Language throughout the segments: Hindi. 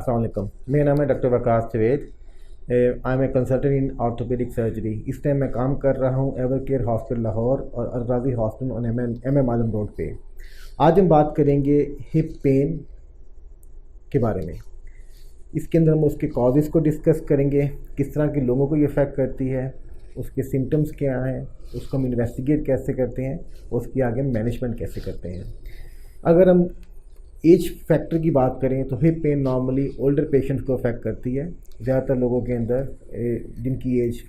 अस्सलाम वालेकुम। मेरा नाम है doctor Waqas Javed. I am a consultant in orthopaedic surgery. इस टाइम मैं काम कर रहा हूँ एवर केयर हॉस्पिटल लाहौर और Alrazi hospital on M Alam road पे। आज हम बात करेंगे हिप पेन के बारे में। इसके अंदर हम उसके कॉजेज़ को डिस्कस करेंगे, किस तरह के लोगों को ये अफेक्ट करती है, उसके सिम्टम्स क्या हैं, उसको हम इन्वेस्टिगेट कैसे करते हैं, उसकी आगे मैनेजमेंट कैसे करते हैं। अगर हम एज फैक्टर की बात करें तो hip pain normally older patients को अफेक्ट करती है। ज़्यादातर लोगों के अंदर जिनकी एज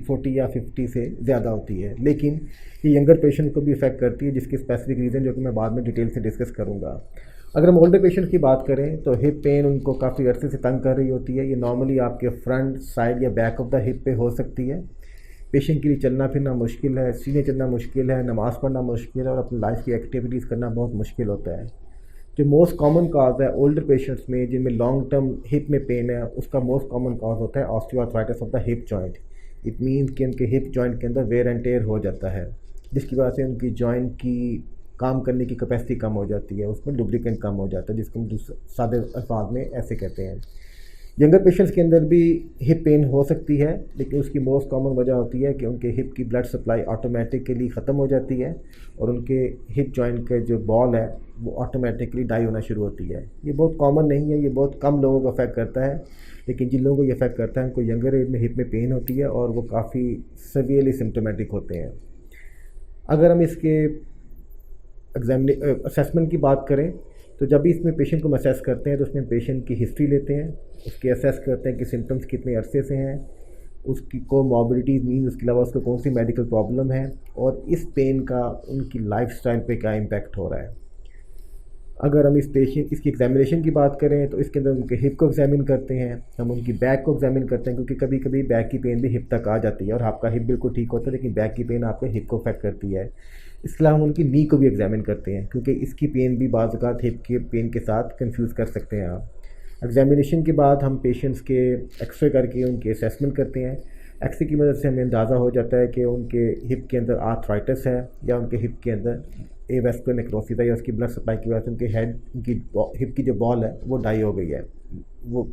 40 या 50 से ज़्यादा होती है, लेकिन ये यंगर पेशेंट को भी अफेक्ट करती है, जिसकी स्पेसिफिक रीज़न जो कि मैं बाद में डिटेल से डिस्कस करूँगा। अगर हम ओल्डर पेशेंट की बात करें तो हिप पेन उनको काफ़ी अरसे से तंग कर रही होती है। ये नॉर्मली आपके फ्रंट, साइड या बैक ऑफ द हिप पे हो सकती है। पेशेंट के लिए चलना फिरना मुश्किल है, सीने चलना मुश्किल है, नमाज़ पढ़ना मुश्किल है और अपनी लाइफ की एक्टिविटीज़ करना बहुत मुश्किल होता है। जो मोस्ट कॉमन कॉज है ओल्डर पेशेंट्स में जिनमें लॉन्ग टर्म हिप में पेन है, उसका मोस्ट कॉमन कॉज होता है osteoarthritis of the hip joint. It means कि उनके हिप जॉइंट के अंदर वेयर एंड टेयर हो जाता है, जिसकी वजह से उनकी जॉइंट की काम करने की कैपेसिटी कम हो जाती है, उसमें लुब्रिकेंट कम हो जाता है, जिसको हम सादे अल्फाज में ऐसे कहते हैं। यंगर पेशेंट्स के अंदर भी हिप पेन हो सकती है, लेकिन उसकी मोस्ट कॉमन वजह होती है कि उनके हिप की ब्लड सप्लाई ऑटोमेटिकली ख़त्म हो जाती है और उनके हिप जॉइंट के जो बॉल है वो ऑटोमेटिकली डाई होना शुरू होती है। ये बहुत कॉमन नहीं है, ये बहुत कम लोगों को अफेक्ट करता है, लेकिन जिन लोगों को ये अफेक्ट करता है उनको यंगर एज में हिप में पेन होती है और वो काफ़ी सवियरली सिम्टोमेटिक होते हैं। अगर हम इसके असेसमेंट की बात करें तो जब भी इसमें पेशेंट को हम असेस करते हैं तो उसमें पेशेंट की हिस्ट्री लेते हैं, उसके असेस करते हैं कि सिम्टम्स कितने अरसे से हैं, उसकी कोमॉर्बिडिटीज़ मीन उसके अलावा उसको कौन सी मेडिकल प्रॉब्लम है और इस पेन का उनकी लाइफस्टाइल पे क्या इम्पैक्ट हो रहा है। अगर हम इसकी एग्जामिनेशन की बात करें तो इसके अंदर उनके हिप को एग्जामिन करते हैं, हम उनकी बैक को एग्जामिन करते हैं, क्योंकि कभी कभी बैक की पेन भी हिप तक आ जाती है और आपका हिप बिल्कुल ठीक होता है लेकिन बैक की पेन आपके हिप को अफेक्ट करती है। इसके अलावा हम उनकी नी को भी एग्जामिन करते हैं, क्योंकि इसकी पेन भी बाज़ औक़ात हिप के पेन के साथ कंफ्यूज कर सकते हैं आप। एग्जामिनेशन के बाद हम पेशेंट्स के एक्सरे करके उनकी असेसमेंट करते हैं। एक्सरे की मदद से हमें अंदाज़ा हो जाता है कि उनके हिप के अंदर आर्थराइटिस है या उनके हिप के अंदर एवेस्कुलर नेक्रोसिस है या उसकी ब्लड सप्लाई की वजह से उनके हिप की जो बॉल है वो डाई हो गई है, वो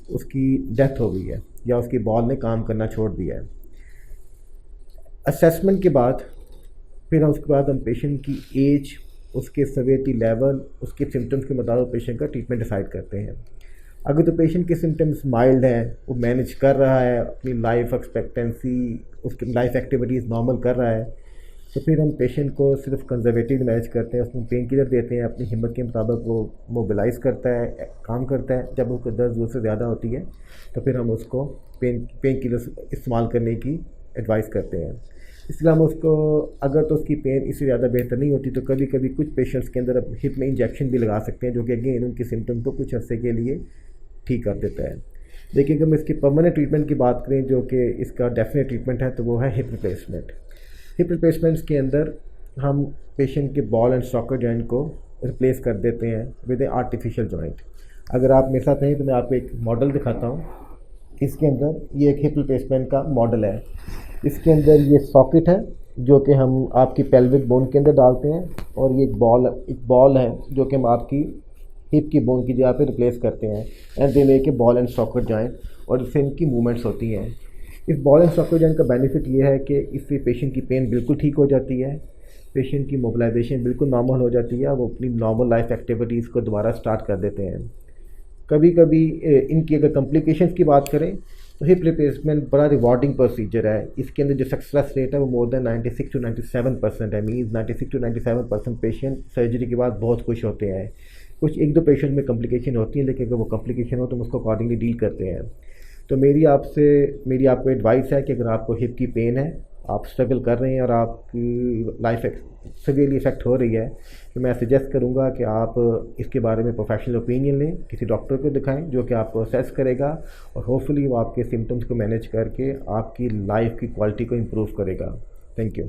उसकी डेथ हो गई है या उसकी बॉल ने काम करना छोड़ दिया है। असेसमेंट के बाद फिर उसके बाद हम पेशेंट की एज, उसके सवेरिटी लेवल, उसके सिम्टम्स के मुताबिक पेशेंट का ट्रीटमेंट डिसाइड करते हैं। अगर तो पेशेंट के सिम्टम्स माइल्ड हैं, वो मैनेज कर रहा है अपनी लाइफ एक्सपेक्टेंसी, उसकी लाइफ एक्टिविटीज़ नॉर्मल कर रहा है, तो फिर हम पेशेंट को सिर्फ कंजर्वेटिव मैनेज करते हैं, उसको पेन किलर देते हैं, अपनी हिम्मत के मुताबिक वो मोबिलाइज़ करता है, काम करता है। जब उसको दर्द ज़रूर से ज़्यादा होती है तो फिर हम उसको पेन किलर इस्तेमाल करने की एडवाइस करते हैं। इसलिए हम उसको, अगर तो उसकी पेन इससे ज़्यादा बेहतर नहीं होती तो कभी कभी कुछ पेशेंट्स के अंदर हिप में इंजेक्शन भी लगा सकते हैं, जो कि अगेन उनके सिम्टम को कुछ अर्से के लिए ठीक कर देता है। लेकिन अगर हम इसकी परमानेंट ट्रीटमेंट की बात करें, जो कि इसका डेफिनेट ट्रीटमेंट है, तो वो है हिप रिप्लेसमेंट। हिप रिप्लेसमेंट्स के अंदर हम पेशेंट के बॉल एंड सॉकेट जॉइंट को रिप्लेस कर देते हैं विद ए आर्टिफिशियल जॉइंट। अगर आप मेरे साथ नहीं तो मैं आपको एक मॉडल दिखाता हूँ। इसके अंदर ये एक हिप रिप्लेसमेंट का मॉडल है। इसके अंदर ये सॉकेट है जो कि हम आपकी पेल्विक बोन के अंदर डालते हैं और ये एक बॉल है जो कि हम आपकी हिप की बोन की जगह पे रिप्लेस करते हैं and they make a ball and socket joint, और इससे इनकी मूवमेंट्स होती हैं। इस बॉल एंड सॉकेट जॉइंट का बेनिफिट ये है कि इससे पेशेंट की पेन बिल्कुल ठीक हो जाती है, पेशेंट की मोबिलाइजेशन बिल्कुल नॉर्मल हो जाती है, वो अपनी नॉर्मल लाइफ एक्टिविटीज़ को दोबारा स्टार्ट कर देते हैं। कभी कभी इनकी अगर कॉम्प्लिकेशंस की बात करें तो हिप रिप्लेसमेंट बड़ा रिवॉर्डिंग प्रोसीजर है। इसके अंदर जो सक्सेस रेट है वो मोर देन 96 to 97% है। मीन्स 96 to 97% पेशेंट सर्जरी के बाद बहुत खुश होते हैं। कुछ एक दो पेशेंट में कॉम्प्लिकेशन होती है, लेकिन अगर वो कॉम्प्लिकेशन हो तो हम उसको अकॉर्डिंगली डील करते हैं। तो मेरी आपको एडवाइस है कि अगर आपको हिप की पेन है, आप स्ट्रगल कर रहे हैं और आपकी लाइफ सीवियरली इफेक्ट हो रही है, तो मैं सजेस्ट करूंगा कि आप इसके बारे में प्रोफेशनल ओपिनियन लें, किसी डॉक्टर को दिखाएं जो कि आपको असेस करेगा और होपफुली वो आपके सिम्टम्स को मैनेज करके आपकी लाइफ की क्वालिटी को इम्प्रूव करेगा। Thank you.